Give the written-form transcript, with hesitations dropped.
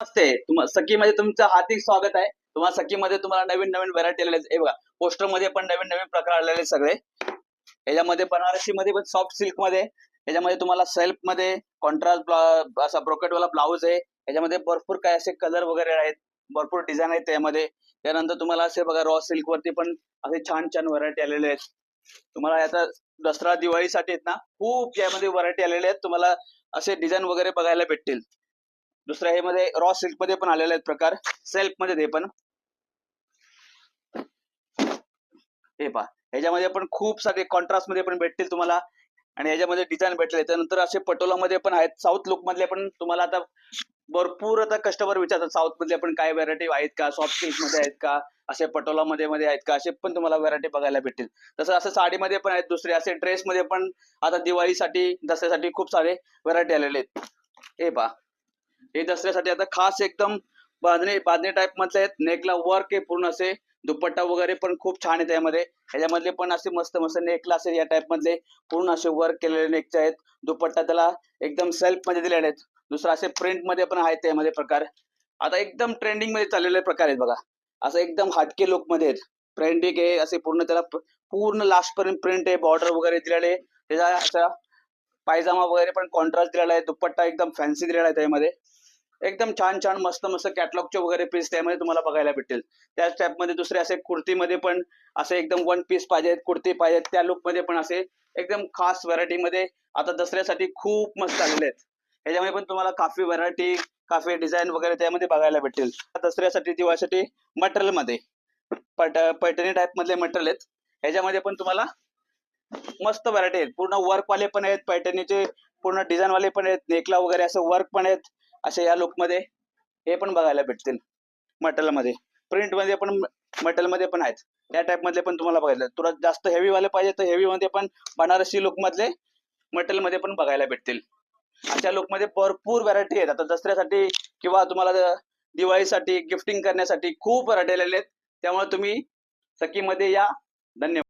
नमस्ते. सखीमध्ये तुमचं हार्दिक स्वागत आहे. सखीमध्ये तुम्हाला नवीन नवीन व्हरायटी आलेल्या आहेत. हे बघा, पोस्टर मध्ये पण नवीन नवीन प्रकार आलेले आहेत सगळे. याच्यामध्ये बनारसी मध्ये पण सॉफ्ट सिल्क मध्ये, याच्यामध्ये तुम्हाला सेल्फ मध्ये कॉन्ट्रास्ट असा ब्रोकेट वाला ब्लाऊज आहे. याच्यामध्ये भरपूर काय असे कलर वगैरे आहेत, भरपूर डिझाईन आहेत त्यामध्ये. त्यानंतर तुम्हाला असे बघा रॉ सिल्क वरती पण असे छान छान व्हरायटी आलेले आहेत. तुम्हाला आता दसरा दिवाळीसाठी आहेत ना, खूप यामध्ये व्हरायटी आलेल्या आहेत. तुम्हाला असे डिझाईन वगैरे बघायला भेटतील. दुसऱ्या हे मध्ये रॉ सिल्क मध्ये पण आलेले आहेत प्रकार, सेल्फ मध्ये ते पण हे पहा. ह्याच्यामध्ये पण खूप सारे कॉन्ट्रास्ट मध्ये पण भेटतील तुम्हाला आणि ह्याच्यामध्ये डिझाईन भेटले. त्यानंतर असे पटोला मध्ये पण आहेत. साऊथ लुक मधले पण तुम्हाला आता भरपूर आता कस्टमर विचारतात साऊथ मधले पण काय व्हरायटी आहेत का, सॉफ्ट सिल्क मध्ये आहेत का, असे पटोला मध्ये मध्ये आहेत का, असे पण तुम्हाला व्हरायटी बघायला भेटतील. तसं असं साडीमध्ये पण आहेत, दुसरे असे ड्रेस मध्ये पण आता दिवाळीसाठी दसऱ्यासाठी खूप सारे व्हरायटी आलेले आहेत. हे पहा, हे दसऱ्यासाठी आता खास एकदम बांधणी बांधणी टाईप मधले आहेत. नेकला वर्क आहे पूर्ण असे, दुपट्टा वगैरे पण खूप छान आहे त्यामध्ये. ह्याच्यामधले पण असे मस्त मस्त नेकला असे या टाईप मधले पूर्ण असे वर्क केलेले नेकचे आहेत. दुपट्टा त्याला एकदम सेल्फ मध्ये दिलेले आहेत. दुसरा असे प्रिंट मध्ये पण आहेत त्यामध्ये प्रकार. आता एकदम ट्रेंडिंग मध्ये चाललेले प्रकार आहेत बघा. असं एकदम हटके लुक मध्ये आहेत. प्रिंटिंग आहे असे पूर्ण, त्याला पूर्ण लास्ट पर्यंत प्रिंट आहे, बॉर्डर वगैरे दिलेले. त्याचा असा पायजामा वगैरे पण कॉन्ट्रास्ट दिलेला आहे. दुपट्टा एकदम फॅन्सी दिलेला आहे त्यामध्ये. एकदम छान छान मस्त मस्त कॅटलॉगचे वगैरे पीस त्यामध्ये तुम्हाला बघायला भेटेल. त्याच टाईपमध्ये दुसरे असे कुर्तीमध्ये पण असे एकदम वन पीस पाहिजेत, कुर्ती पाहिजेत, त्या लुकमध्ये पण असे एकदम खास व्हरायटीमध्ये आता दसऱ्यासाठी खूप मस्त आलेले आहेत. ह्याच्यामध्ये पण तुम्हाला काफी व्हरायटी, काफी डिझाईन वगैरे त्यामध्ये बघायला भेटेल. दसऱ्यासाठी दिवाळीसाठी मटेरियलमध्ये पैठणी टाईप मधले मटेरियल आहेत. ह्याच्यामध्ये पण तुम्हाला मस्त व्हरायटी आहेत. पूर्ण वर्क वाले पण आहेत, पैठणीचे पूर्ण डिझाईन वाले पण आहेत, नेकला वगैरे असं वर्क पण आहेत. असे या लुक मध्ये हे पण बघायला भेटतील. मटेरियल मध्ये, प्रिंट मध्ये पण, मटेरियल मध्ये पण आहेत. या टाइप मधले पण तुम्हाला बघायला, तुला जास्त हेवी वाले पाहिजे तर हेवी मध्ये पण बनारसी लुक मधले मटेरियल मध्ये पण बघायला भेटतील. अशा लुक मध्ये भरपूर व्हरायटी आहेत. आता दसऱ्यासाठी किंवा तुम्हाला दिवाळीसाठी गिफ्टिंग करण्यासाठी खूप व्हरायटी आलेल्या आहेत. त्यामुळे तुम्ही सखी मध्ये या. धन्यवाद.